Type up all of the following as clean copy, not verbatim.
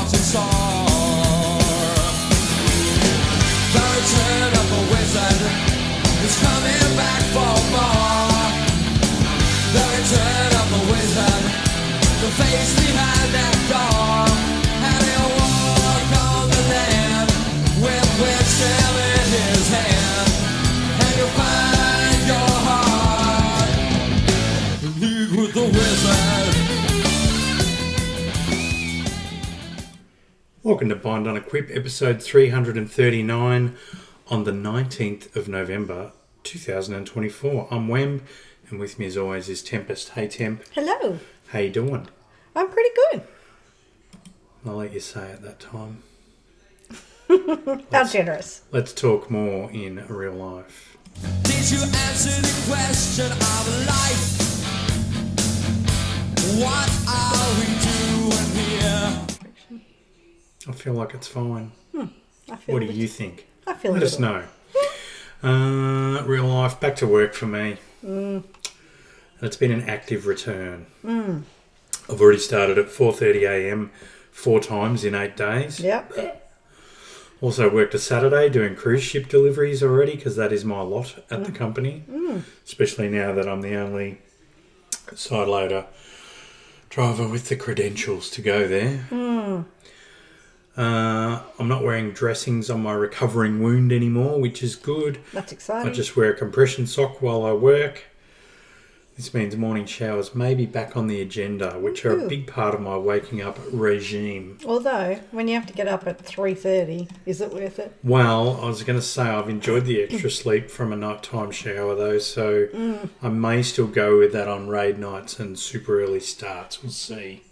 toxic sore. The return of the wizard is coming back for more. The return of the wizard, the face behind that door. And he'll walk on the land with wisdom in his hand. And you'll find your heart in league with the wizard. Welcome to Bind on Equip, episode 339 on the 19th of November 2024. I'm Wemb, and with me as always is Tempest. Hey Temp. Hello. How you doing? I'm pretty good. I'll let you say it that time. How generous. Let's talk more in real life. Did you answer the question of life? What are we doing here? I feel like it's fine. I feel What do it. you think? I feel Let us know. Real life, back to work for me. And it's been an active return. I've already started at 4:30am 4 times in 8 days. Yep. Also worked a Saturday doing cruise ship deliveries already because that is my lot at the company. Especially now that I'm the only side loader driver with the credentials to go there. I'm not wearing dressings on my recovering wound anymore, which is good. That's exciting. I just wear a compression sock while I work. This means morning showers may be back on the agenda, which are a big part of my waking up regime. Although, when you have to get up at 3:30, is it worth it? Well, I was going to say I've enjoyed the extra sleep from a nighttime shower though, so I may still go with that on raid nights and super early starts. We'll see.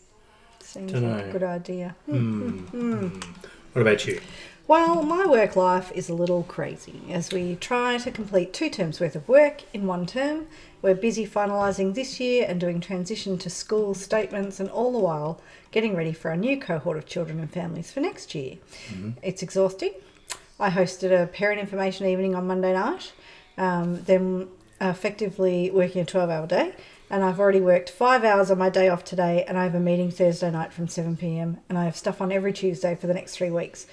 Seems Dunno. like a good idea. What about you? Well, my work life is a little crazy as we try to complete 2 terms worth of work in 1 term. We're busy finalising this year and doing transition to school statements, and all the while getting ready for our new cohort of children and families for next year. It's exhausting. I hosted a parent information evening on Monday night, then effectively working a 12-hour day. And I've already worked 5 hours on my day off today, and I have a meeting Thursday night from 7pm, and I have stuff on every Tuesday for the next 3 weeks.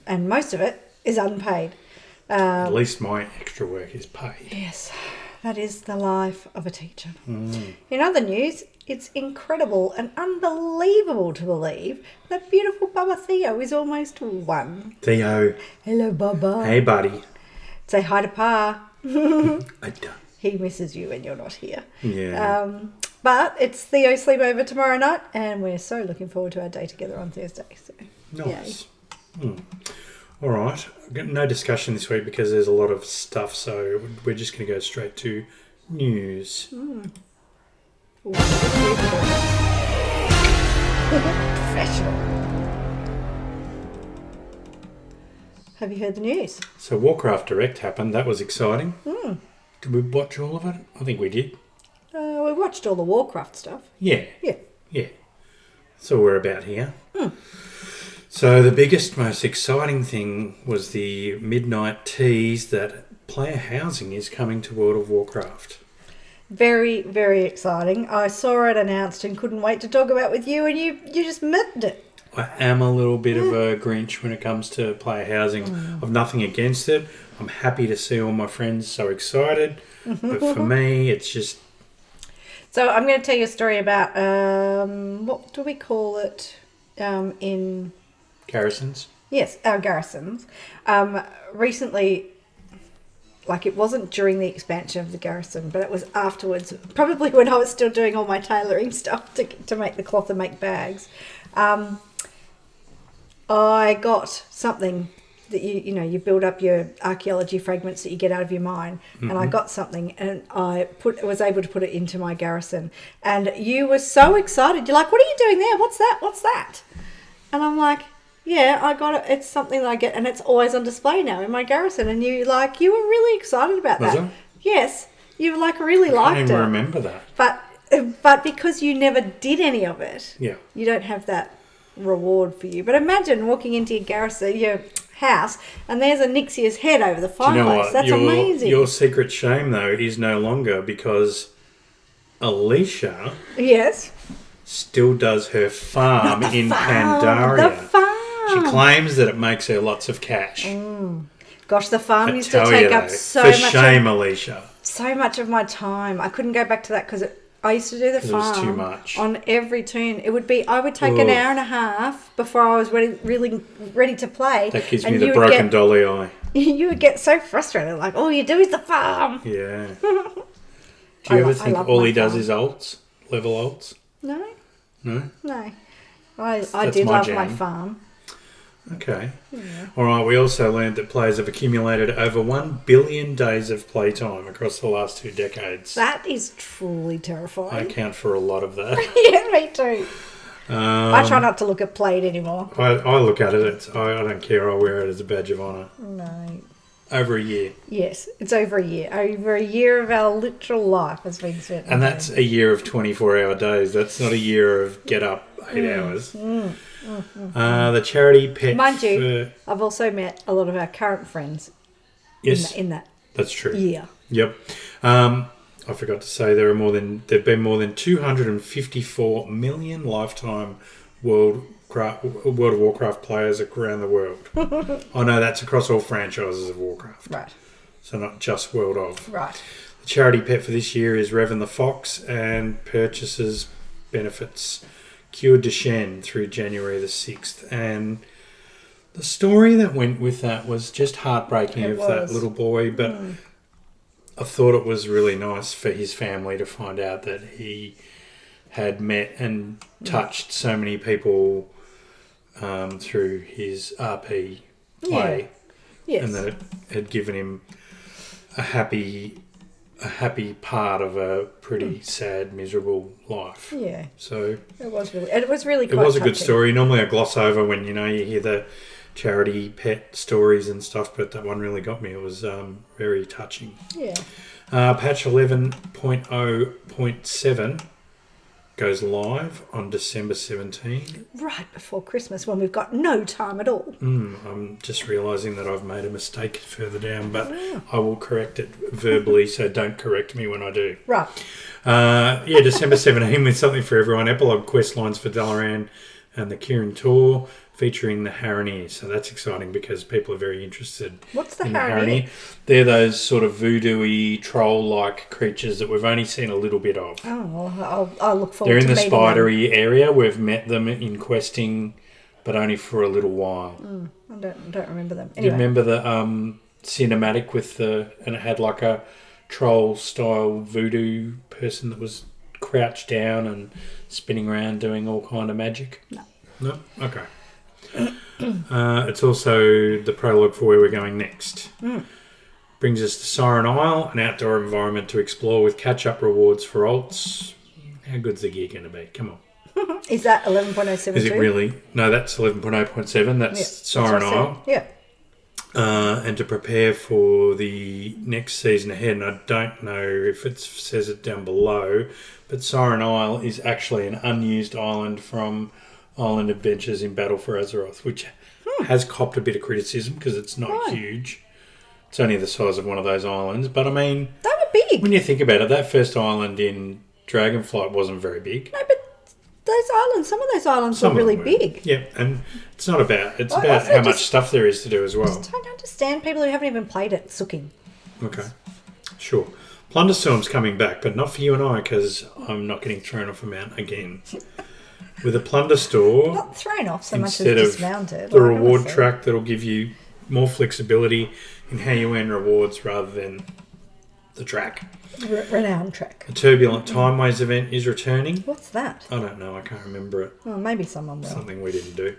And most of it is unpaid. At least my extra work is paid. Yes, that is the life of a teacher. In other news, it's incredible and unbelievable to believe that beautiful Bubba Theo is almost 1. Theo. Hello, Bubba. Hey, buddy. Say hi to Pa. I don't. He misses you when you're not here. Yeah. But it's Theo sleepover tomorrow night, and we're so looking forward to our day together on Thursday. So, Nice. All right. Got no discussion this week because there's a lot of stuff, so we're just going to go straight to news. Ooh, professional. Have you heard the news? So Warcraft Direct happened. That was exciting. Did we watch all of it? I think we did. We watched all the Warcraft stuff. Yeah. Yeah. So we're about here. So the biggest, most exciting thing was the midnight tease that player housing is coming to World of Warcraft. Very, very exciting. I saw it announced and couldn't wait to talk about it with you, and you just meant it. I am a little bit of a Grinch when it comes to player housing. I've nothing against it. I'm happy to see all my friends so excited. But for me, it's just... So I'm going to tell you a story about, what do we call it in... Garrisons? Yes, our garrisons. Recently, like it wasn't during the expansion of the garrison, but it was afterwards, probably when I was still doing all my tailoring stuff to make the cloth and make bags. I got something that you build up your archaeology fragments that you get out of your mine, and I got something, and I was able to put it into my garrison. And you were so excited. You're like, "What are you doing there? What's that? What's that?" And I'm like, "Yeah, I got it. It's something that I get, and it's always on display now in my garrison." And you were really excited about that. Was I? Yes, you really liked it. I don't even remember that. But because you never did any of it, Yeah. you don't have that reward for you. But imagine walking into your garrison, your house, and there's a Nixia's head over the fireplace. Do you know what? That's amazing. Your secret shame, though, is no longer because Alicia Yes. still does her farm in Pandaria. The farm. She claims that it makes her lots of cash. Gosh, the farm I used to tell take you up though, so for much. shame, Alicia. So much of my time. I couldn't go back to that because I used to do the It was farm too much. on every tune. It would be I would take an hour and a half before I was really ready to play. That gives and me the you would broken dolly eye. You would get so frustrated, like all you do is the farm. Yeah. Do you ever think all he does is alts? Level alts? No, No? no. I That's did my love my jam. farm. Okay. All right, we also learned that players have accumulated over 1 billion days of playtime across the last 2 decades. That is truly I terrifying. account for a lot of that. Yeah, me too. I try not to look at played anymore. I look at it, I don't care, I wear it as a badge of honour. No. Over a year. Yes, it's over a year. Over a year of our literal life has been spent. And that's a year of 24-hour days. That's not a year of get up 8 hours. The charity pet... Mind you, I've also met a lot of our current friends yes, in that that's true. year. Yep. I forgot to say there've been more than 254 million lifetime World of Warcraft players around the world. I know that's across all franchises of Warcraft. Right, So not just World of. right. The charity pet for this year is Revan the Fox and purchases benefits Cure de Shen through January the 6th. And the story that went with that was just heartbreaking It of was. that little boy, but I thought it was really nice for his family to find out that he had met and touched so many people through his RP play, Yes. and that it had given him a happy part of a pretty sad, miserable life. Yeah, So it was really it quite was a good touching. story. Normally I gloss over when you hear the charity pet stories and stuff, but that one really got me. It was very touching. Yeah. Patch 11.0.7 goes live on December 17. Right before Christmas when we've got no time at all. I'm just realising that I've made a mistake further down, but I will correct it verbally, so don't correct me when I do. Right. December 17 with something for everyone. Epilogue quest lines for Dalaran and the Kirin Tor featuring the Haranir. So that's exciting because people are very interested What's the in Haranir? They're those sort of voodoo-y, troll-like creatures that we've only seen a little bit of. Oh, well, I'll look forward They're to in the meeting them. spidery area. We've met them in questing, but only for a little while. I don't remember them. Do you Anyway, remember the cinematic and it had like a troll-style voodoo person that was crouched down and spinning around doing all kind of magic? No. No? Okay. It's also the prologue for where we're going next. Brings us to Siren Isle, an outdoor environment to explore with catch-up rewards for alts. How good's the gear going to be? Come on. is that 11.07? Is it really? No, that's 11.0.7. That's Siren Isle. Yeah. And to prepare for the next season ahead, and I don't know if it says it down below, but Siren Isle is actually an unused island from Island Adventures in Battle for Azeroth, which has copped a bit of criticism because it's not huge. It's only the size of one of those islands, but I mean, They were big. when you think about it, that first island in Dragonflight wasn't very big. No, but some of those islands Some were of really them were. big. Yeah, and it's not about, it's I about also how much just- stuff there is to do as well. I don't understand people who haven't even played it sooking. Okay, sure. Plunderstorm's coming back, but not for you and I, because I'm not getting thrown off a mount again. With a plunder store, Not thrown off so much as instead of dismounted. the like I reward said. track that'll give you more flexibility in how you earn rewards rather than the track. Renown track. The Turbulent Timeways event is returning. What's that? I don't know, I can't remember it. Oh, maybe someone will. Something we didn't do.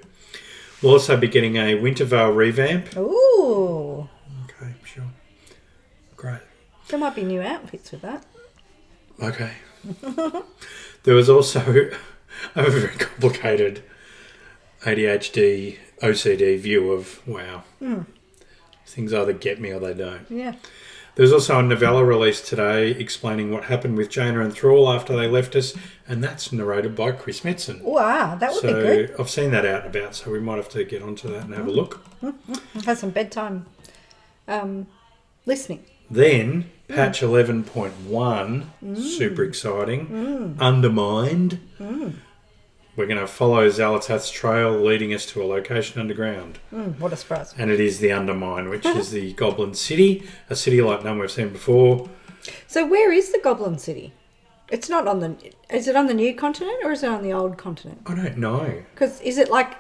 We'll also be getting a Wintervale revamp. Ooh. Okay, sure. Great. There might be new outfits with that. Okay. There was also a very complicated ADHD, OCD view of, wow, things either get me or they don't. Yeah. There's also a novella released today explaining what happened with Jaina and Thrall after they left us, and that's narrated by Chris Metzen. Wow, that would be good. I've seen that out and about, so we might have to get onto that and have a look. Have some bedtime listening. Then, patch 11.1, super exciting, Undermined, we're going to follow Zalatath's trail, leading us to a location underground. What a surprise. And it is the Undermine, which is the Goblin City, a city like none we've seen before. So where is the Goblin City? It's not on the... Is it on the new continent or is it on the old continent? I don't know. Because is it like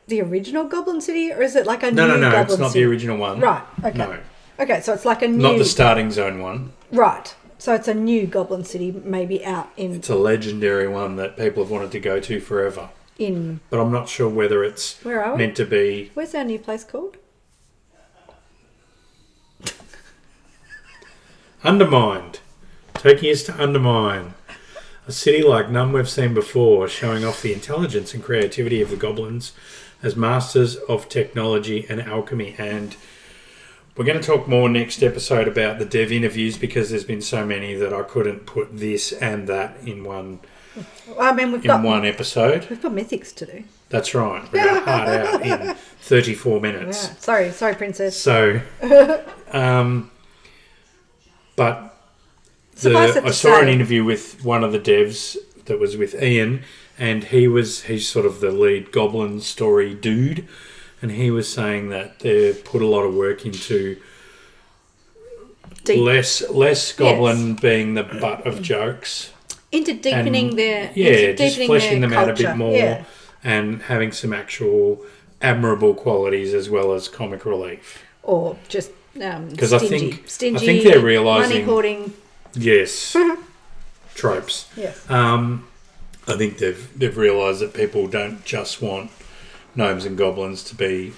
the original Goblin City or is it like a new No, Goblin City? it's not the original one. Right, okay. No. Okay, so it's like a new... Not the starting zone one. Right. So it's a new Goblin City, maybe out in... It's a legendary one that people have wanted to go to forever. But I'm not sure whether it's Where are we? meant to be... Where's our new place called? Undermined. Taking us to Undermine. A city like none we've seen before, showing off the intelligence and creativity of the goblins as masters of technology and alchemy. And we're going to talk more next episode about the dev interviews because there's been so many that I couldn't put this and that in one one episode. We've got mythics to do. That's right. We're going to hard out in 34 minutes. Yeah. Sorry, princess. So, but I saw an interview with one of the devs that was with Ian, and he's sort of the lead goblin story dude, and he was saying that they've put a lot of work into less goblin being the butt of jokes. Into deepening their just fleshing them out a bit more, and having some actual admirable qualities as well as comic relief. Or just because stingy, I think they're realising money hoarding. Yes, tropes. Yes. I think they've realised that people don't just want gnomes and goblins to be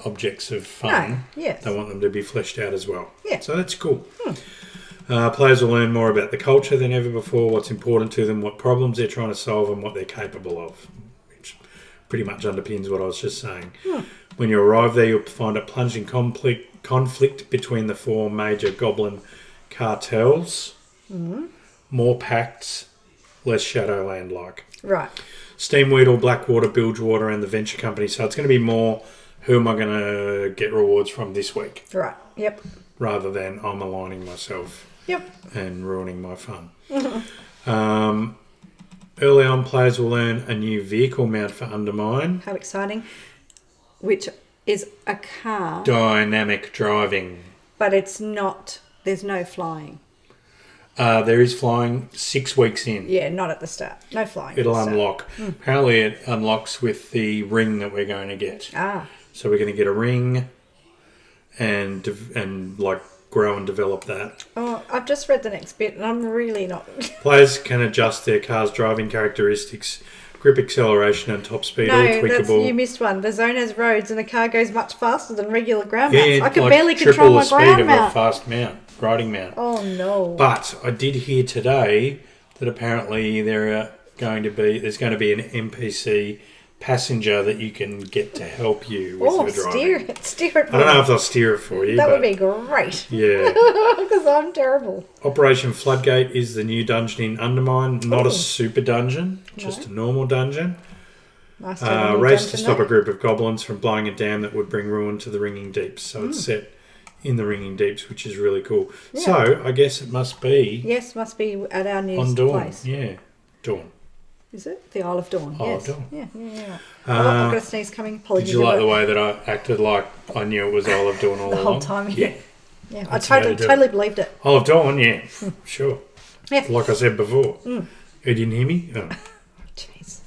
objects of fun. No, yes. They want them to be fleshed out as well. Yeah. So that's cool. Players will learn more about the culture than ever before, what's important to them, what problems they're trying to solve, and what they're capable of, which pretty much underpins what I was just saying. When you arrive there, you'll find a plunging conflict between the four major goblin cartels. More pacts, less Shadowland-like. Right. Steamweedle, Blackwater, Bilgewater, and the Venture Company. So it's going to be more, who am I going to get rewards from this week? Right. Yep. Rather than I'm aligning myself. Yep. And ruining my fun. Early on, players will learn a new vehicle mount for Undermine. How exciting. Which is a car. Dynamic driving. But it's not, there's no flying. There is flying 6 weeks in. Yeah, not at the start. No flying. It'll unlock. Apparently it unlocks with the ring that we're going to get. So we're going to get a ring and like grow and develop that. Oh, I've just read the next bit and I'm really not... Players can adjust their car's driving characteristics, grip acceleration and top speed, all tweakable. You missed one. The zone has roads and the car goes much faster than regular ground mounts. I can like barely control my triple the ground speed mount. of a fast riding mount. Oh no. But I did hear today that apparently there's going to be an NPC passenger that you can get to help you with your driving. Steer it for I don't know me. if they'll steer it for you. That would be great. Yeah. Because I'm terrible. Operation Floodgate is the new dungeon in Undermine. Not a super dungeon, just a normal dungeon. Nice Race to stop a group of goblins from blowing a dam that would bring ruin to the Ringing Deeps. So it's set in the Ringing Deeps, which is really cool. Yeah. So I guess it must be... Yes, must be at our new on Dawn. place. Yeah, Dawn. Is it? The Isle of Dawn. Isle yes. of Dawn. Yeah. I've got a sneeze coming. Apologies. Did you like the way that I acted like I knew it was Isle of Dawn all the along? whole time? Yeah. I That's totally believed it. Isle of Dawn, yeah. Sure. Yeah. Like I said before. You didn't hear me? Oh. Jeez.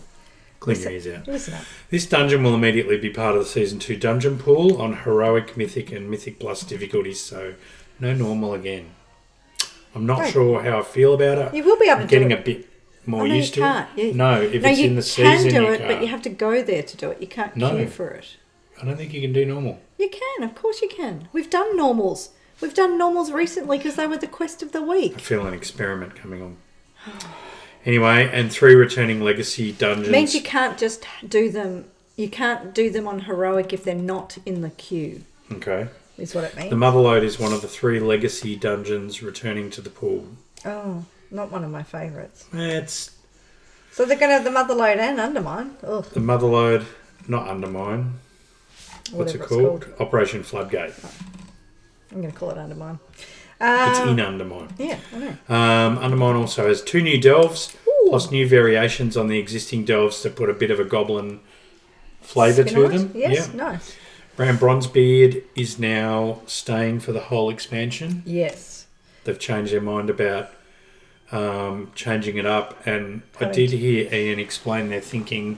Clean your ears out. Listen up. This dungeon will immediately be part of the Season 2 dungeon pool on Heroic, Mythic and Mythic Plus difficulties, so no normal again. I'm not sure how I feel about it. You will be able to getting do a bit more used to it. No, if it's in the season, you can do you it, can't. but you have to go there to do it. You can't queue for it. I don't think you can do normal. You can, of course you can. We've done normals. We've done normals recently because they were the quest of the week. I feel an experiment coming on. Anyway, and 3 returning legacy dungeons. It means you can't just do them. You can't do them on heroic if they're not in the queue. Okay. Is what it means. The Motherlode is one of the 3 legacy dungeons returning to the pool. Oh, not one of my favourites. So they're going to have the Motherlode and Undermine. Ugh. The Motherlode, not Undermine. What's it called? Operation Floodgate. Oh. I'm going to call it Undermine. It's in Undermine. Yeah, I know. Undermine also has 2 new delves, plus new variations on the existing delves to put a bit of a goblin flavour to them. Yes, nice. Bran Bronzebeard is now staying for the whole expansion. Yes. They've changed their mind about changing it up, and I did hear Ian explain their thinking,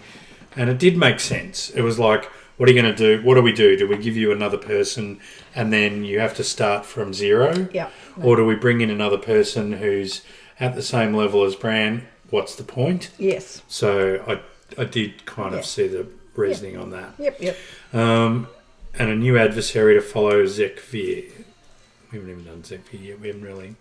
and it did make sense. It was like, what are you going to do? What do we do? Do we give you another person and then you have to start from zero? Yeah. Or do we bring in another person who's at the same level as Bran? What's the point? Yes. So I did kind of see the reasoning on that. Yep. And a new adversary to follow, Zekvir. We haven't even done Zekvir yet. We haven't really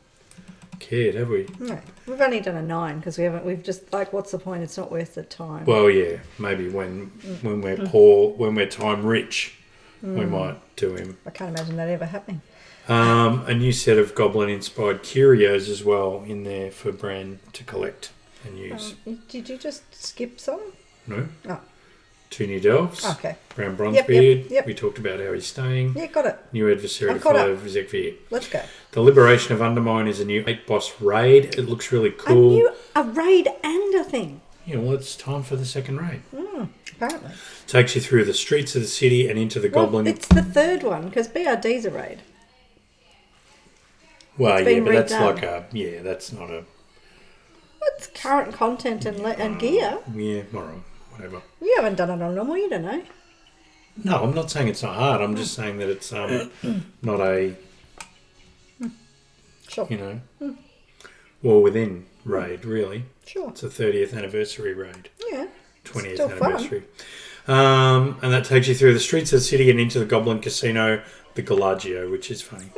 cared, have we? No. We've only done a 9 because we've just, like, what's the point? It's not worth the time. Well, yeah. Maybe when we're poor, when we're time rich, we might do him. I can't imagine that ever happening. A new set of goblin-inspired curios as well in there for Bran to collect and use. Did you just skip some? No. Oh. 2 new delves. Okay. Bran Bronzebeard. Yep. We talked about how he's staying. Yeah, got it. New adversary to I've got follow, Zekvir. Let's go. The Liberation of Undermine is a new 8-boss raid. It looks really cool. A raid and a thing. Yeah, well, it's time for the second raid. Apparently. Takes you through the streets of the city and into the goblin... It's the third one because BRD's a raid. Well, it's yeah, been but that's redone. like a... Yeah, that's not a... It's current content and gear. Yeah, all right, whatever. You haven't done it on normal, you don't know. No, I'm not saying it's not hard. I'm just saying that it's not a... Sure. You know, War Within raid, really. Sure. It's a 30th anniversary raid. Yeah. 20th still anniversary. And that takes you through the streets of the city and into the Goblin Casino, the Galagio, which is funny.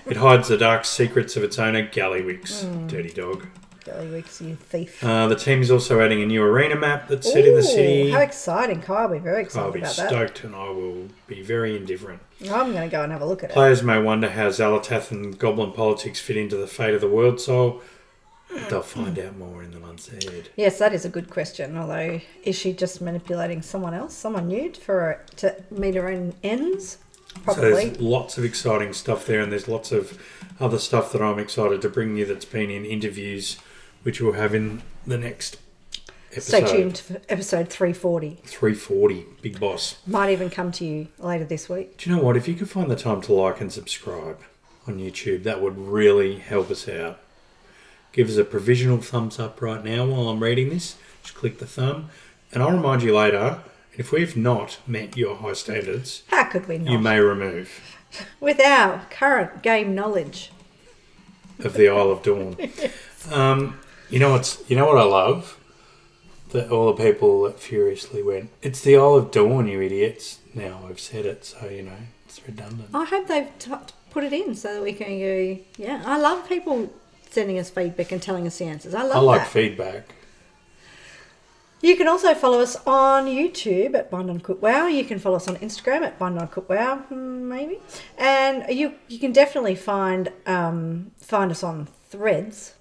It hides the dark secrets of its owner, Gallywix. Dirty dog. Gallywix, you thief. The team is also adding a new arena map that's set in the city. How exciting. Kyle will be very excited I'll be about stoked and I will be very indifferent. that. I'm going to go and have a look at it. Players may wonder how Xalatath and Goblin politics fit into the fate of the world soul. They'll find out more in the months ahead. Yes, that is a good question. Although, is she just manipulating someone else, someone new, to meet her own ends? Probably. So there's lots of exciting stuff there, and there's lots of other stuff that I'm excited to bring you that's been in interviews, which we'll have in the next episode. Stay tuned for episode 340. 340, Big Boss. Might even come to you later this week. Do you know what? If you could find the time to like and subscribe on YouTube, that would really help us out. Give us a provisional thumbs up right now while I'm reading this. Just click the thumb. And I'll remind you later, if we've not met your high standards, How could we not? you may remove With our current game knowledge. of the Isle of Dawn. You know what I love? That all the people that furiously went, it's the Isle of Dawn, you idiots. Now I've said it, so it's redundant. I hope they've put it in so that we can go, yeah. I love people sending us feedback and telling us the answers. I love that. Feedback. You can also follow us on YouTube at Bind on Cook Wow. You can follow us on Instagram at Bind on Cook Wow, maybe. And you can definitely find us on Threads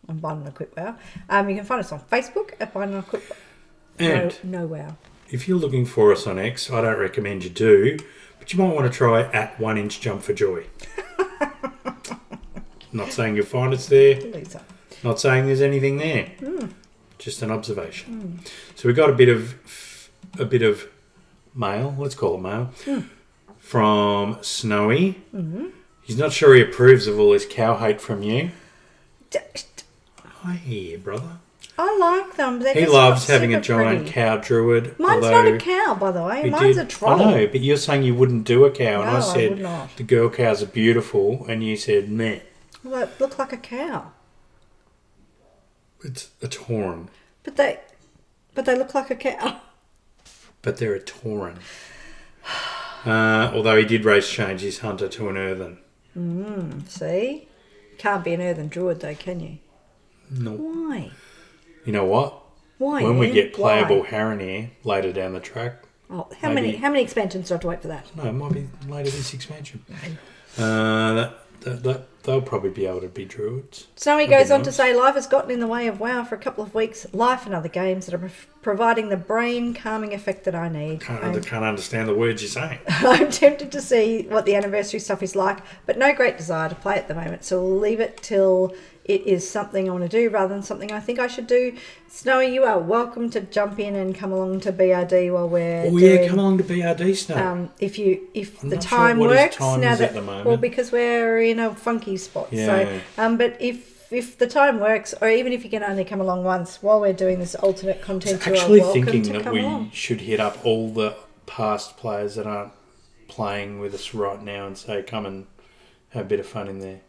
on Bind on Cook Wow. You can find us on Facebook at Bind on Cook Wow. And No Wow. if you're looking for us on X, I don't recommend you do, but you might want to try at 1 Inch Jump for Joy. Not saying you'll find us there. Lisa. Not saying there's anything there. Just an observation. So we got a bit of mail. Let's call it mail from Snowy. He's not sure he approves of all this cow hate from you. I hear you, brother. I like them. They're He just loves not having a super giant pretty. cow druid. Mine's not a cow, by the way. Mine's a troll. I know, but you're saying you wouldn't do a cow, and No, I I said would not. the girl cows are beautiful, and you said meh. Well, they look like a cow. It's a Tauren, But they look like a cow. but they're a Tauren. Although he did race change his hunter to an earthen. See? Can't be an earthen druid though, can you? No. Why? You know what? Why? When we Ian? get playable Why? Haranir later down the track, Oh, how many expansions do I have to wait for that? no, it might be later this expansion. They'll probably be able to be druids. Snowy That'd goes be on to nice. say, life has gotten in the way of WoW for a couple of weeks. Life and other games that are providing the brain calming effect that I need. Can't understand the words you're saying. I'm tempted to see what the anniversary stuff is like, but no great desire to play at the moment, so we'll leave it till it is something I want to do rather than something I think I should do. Snowy, you are welcome to jump in and come along to BRD while we're come along to BRD, Snow. If I'm the not sure time what his works time now is that at the moment. well, because we're in a funky spot. Yeah. So but if the time works, or even if you can only come along once while we're doing this alternate content, I was you are actually welcome thinking to that come we along. should hit up all the past players that aren't playing with us right now and say, come and have a bit of fun in there.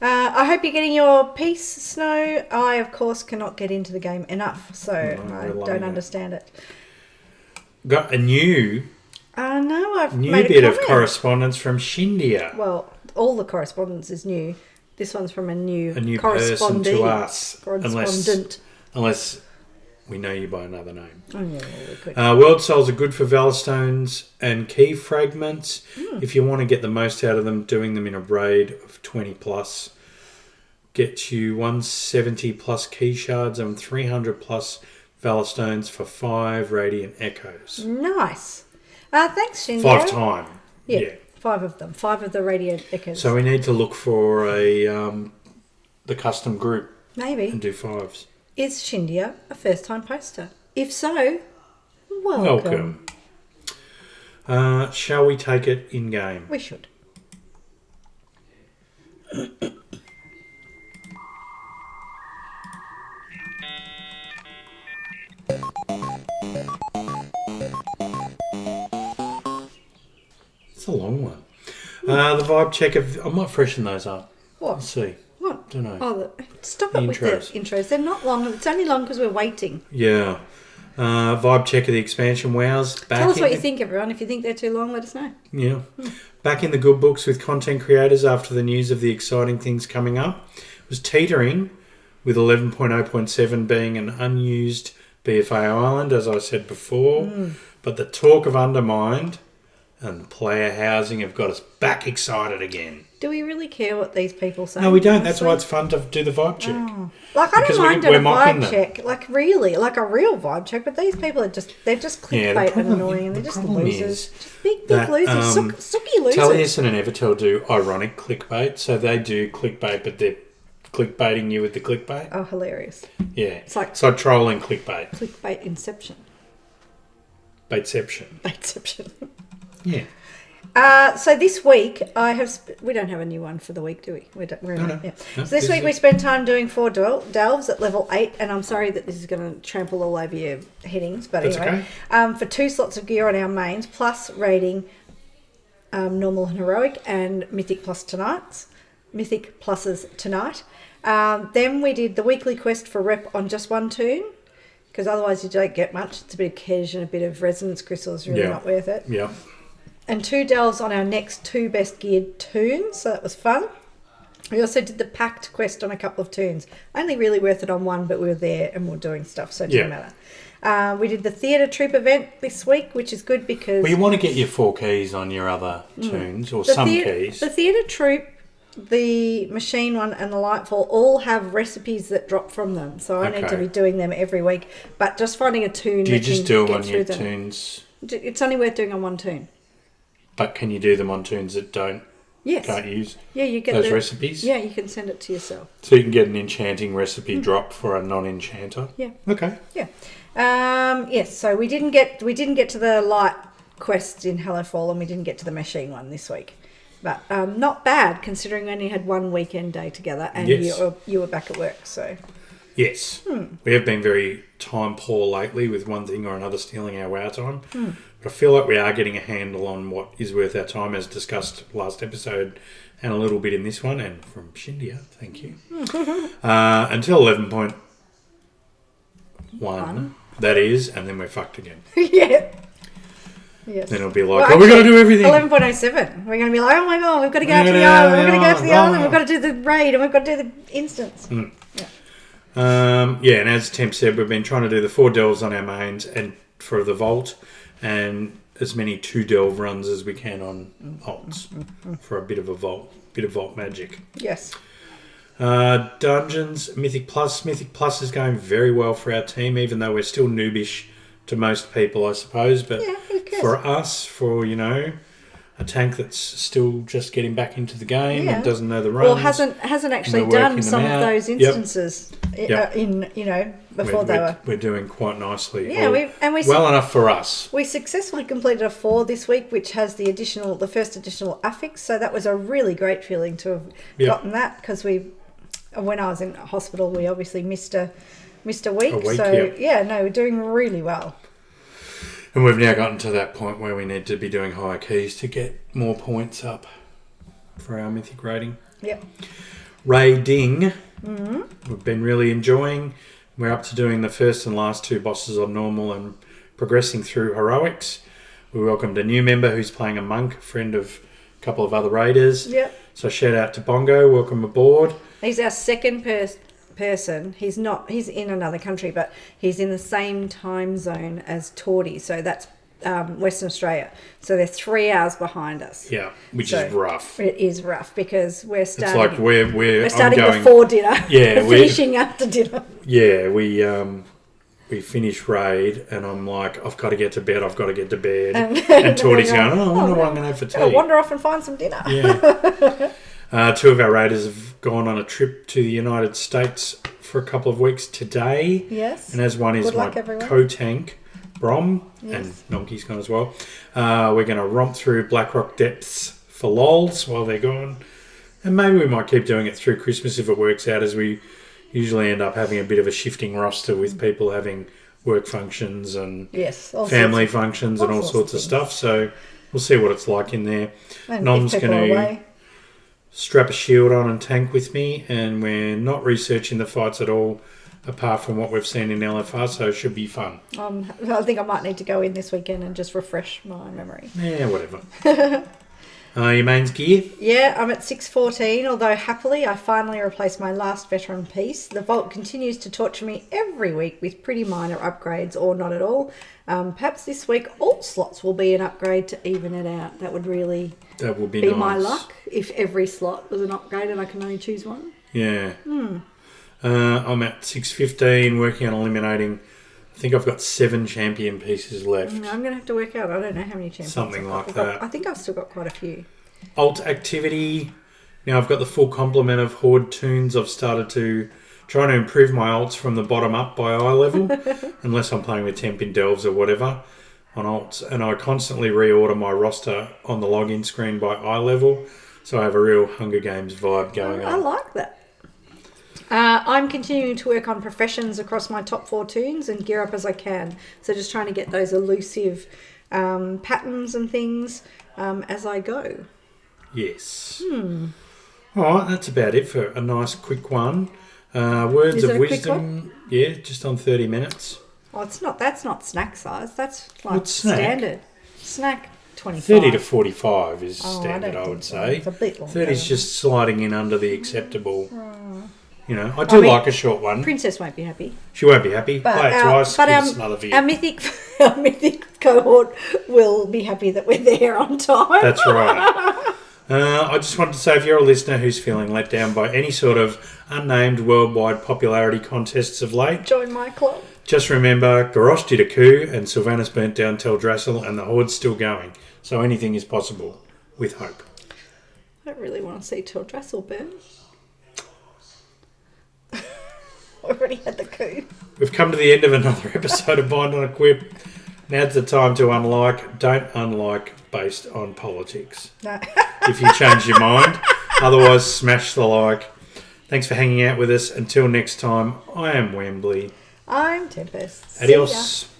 I hope you're getting your peace, Snow. I, of course, cannot get into the game enough, so I don't understand it. Got a new I've new made a bit of comment. correspondence from Shindia. Well, all the correspondence is new. This one's from a new person to correspondee. us. Correspondent. Unless we know you by another name. Oh, yeah, well, we could. World souls are good for Valstones and key fragments. If you want to get the most out of them, doing them in a raid of 20 plus gets you 170 plus key shards and 300 plus Valstones for 5 radiant echoes. Nice. Thanks, Shindia. 5 time. Yeah, 5 of them. 5 of the radiant echoes. So we need to look for the custom group Maybe. and do 5s. Is Shindia a first-time poster? If so, welcome. Shall we take it in game? We should. It's a long one. The vibe check I might freshen those up. What? Let's see. What? Don't know. Oh, stop it with the intros. They're not long. It's only long because we're waiting. Yeah. Vibe check of the expansion wows. Tell us what you think, everyone. If you think they're too long, let us know. Yeah. Back in the good books with content creators after the news of the exciting things coming up. It was teetering with 11.0.7 being an unused BFA island, as I said before. But the talk of Undermined and player housing have got us back excited again. Do we really care what these people say? No, we don't. Honestly? That's why it's fun to do the vibe check. Oh. Like, I Because don't mind we're doing a mocking vibe them. check. Like, really. Like a real vibe check. But these people are just clickbait and annoying. And they're just losers. Just big losers. Sooky losers. Taliesin and Evertel do ironic clickbait. So they do clickbait, but they're clickbaiting you with the clickbait. Oh, hilarious. Yeah. It's like trolling clickbait. clickbait inception. Baitception. Baitception. Yeah. So this week I have. We don't have a new one for the week, do we? We're No. Yeah. No, So this week we is- spent time doing 4 delves at level 8, and I'm sorry that this is going to trample all over your headings, but That's anyway, for 2 slots of gear on our mains, plus raiding normal and heroic and mythic pluses tonight. Then we did the weekly quest for rep on just 1 toon, because otherwise you don't get much. It's a bit of cash and a bit of resonance crystals. Really not worth it. Yeah. And 2 delves on our next 2 best geared toons, so that was fun. We also did the packed quest on a couple of toons. Only really worth it on 1, but we were there and we were doing stuff, so it didn't matter. We did the theatre troop event this week, which is good because... Well, you want to get your 4 keys on your other tunes, or some keys. The theatre troop, the machine one and the lightfall all have recipes that drop from them, so I need to be doing them every week. But just finding a toon Do you that just can do them get on through your them. tunes? It's only worth doing on 1 toon. But can you do them on tunes that can't use Yeah, you get those recipes? Yeah, you can send it to yourself. So you can get an enchanting recipe drop for a non-enchanter? Yeah. Okay. Yeah. Yes, so we didn't get to the light quest in Hellofall, and we didn't get to the machine one this week. But not bad, considering we only had 1 weekend day together, and you were back at work, so... Yes. We have been very time poor lately with one thing or another stealing our WoW time. But I feel like we are getting a handle on what is worth our time, as discussed last episode and a little bit in this one, and from Shindia, thank you. Until 11.1, that is, and then we're fucked again. Yeah. Yes. Then it'll be like, we've got to do everything. 11.07. We're going to be like, oh my god, we've got to go out to the island, we've got to go out to the island, we've got to do the raid, and we've got to do the instance. And as Temp said, we've been trying to do the 4 delves on our mains and for the vault, and as many 2 delve runs as we can on alts for a bit of vault magic. Yes. Dungeons, Mythic Plus. Mythic Plus is going very well for our team, even though we're still noobish to most people, I suppose. But who cares? for us, for, a tank that's still just getting back into the game Yeah. and doesn't know the runs. Well, hasn't actually we're done working some them of out. those Yep. instances Yep. in before they were. We're doing quite nicely. Yeah, well enough for us. We successfully completed a 4 this week, which has the first additional affix. So that was a really great feeling to have Yep. gotten that, because when I was in hospital, we obviously missed a week. So yep. we're doing really well. And we've now gotten to that point where we need to be doing higher keys to get more points up for our mythic rating. Yep. Raiding, we've been really enjoying. We're up to doing the first and last 2 bosses on normal and progressing through heroics. We welcomed a new member who's playing a monk, friend of a couple of other raiders. Yep. So shout out to Bongo, welcome aboard. He's our second person. He's in another country, but he's in the same time zone as Tordy. So that's Western Australia. So they're 3 hours behind us. Yeah, which is rough. It is rough because we're starting. It's like we're starting ongoing, before dinner. Yeah, we're finishing after dinner. Yeah, we finish raid and I'm like, I've got to get to bed. And Tordy's going, I wonder what I'm going to have for tea. I'll wander off and find some dinner. Yeah. 2 of our raiders have gone on a trip to the United States for a couple of weeks today. Yes. And as one is my co-tank, Brom, and Nonky's gone as well. We're going to romp through Blackrock Depths for lols while they're gone. And maybe we might keep doing it through Christmas if it works out, as we usually end up having a bit of a shifting roster with people having work functions and family functions and all sorts of stuff. So we'll see what it's like in there. And Nom's going to strap a shield on and tank with me, and we're not researching the fights at all apart from what we've seen in LFR, so it should be fun. I think I might need to go in this weekend and just refresh my memory. Yeah, whatever. Your mains gear? Yeah, I'm at 614, although happily I finally replaced my last veteran piece. The Vault continues to torture me every week with pretty minor upgrades or not at all. Perhaps this week alt slots will be an upgrade to even it out. That would be nice. my luck if every slot was an upgrade and I can only choose one. Yeah. I'm at 615 working on eliminating. I think I've got 7 champion pieces left. I'm going to have to work out. I don't know how many champions. Something like that. I think I've still got quite a few. Alt activity. Now I've got the full complement of Horde tunes. I've started to try to improve my alts from the bottom up by eye level, unless I'm playing with temp in delves or whatever on alts. And I constantly reorder my roster on the login screen by eye level, so I have a real Hunger Games vibe going on. I like that. I'm continuing to work on professions across my top 4 tunes and gear up as I can. So just trying to get those elusive patterns and things as I go. Yes. All right, that's about it for a nice quick one. Words of wisdom. Yeah, just on 30 minutes. Oh, it's not. That's not snack size. That's like standard. Snack 25. 30 to 45 is standard, I would say. It's a bit longer. 30 is just sliding in under the acceptable. You know, I do like a short one. Princess won't be happy. She won't be happy. Play it twice. Give us another view. Our mythic cohort will be happy that we're there on time. That's right. I just wanted to say, if you're a listener who's feeling let down by any sort of unnamed worldwide popularity contests of late, join my club. Just remember, Garrosh did a coup and Sylvanas burnt down Teldrassil and the Horde's still going. So anything is possible with hope. I don't really want to see Teldrassil burn. I already had the coup. We've come to the end of another episode of Bind on Equip. Now's the time to unlike. Don't unlike based on politics. No. If you change your mind. Otherwise, smash the like. Thanks for hanging out with us. Until next time, I am Wembley. I'm Tempest. Adios.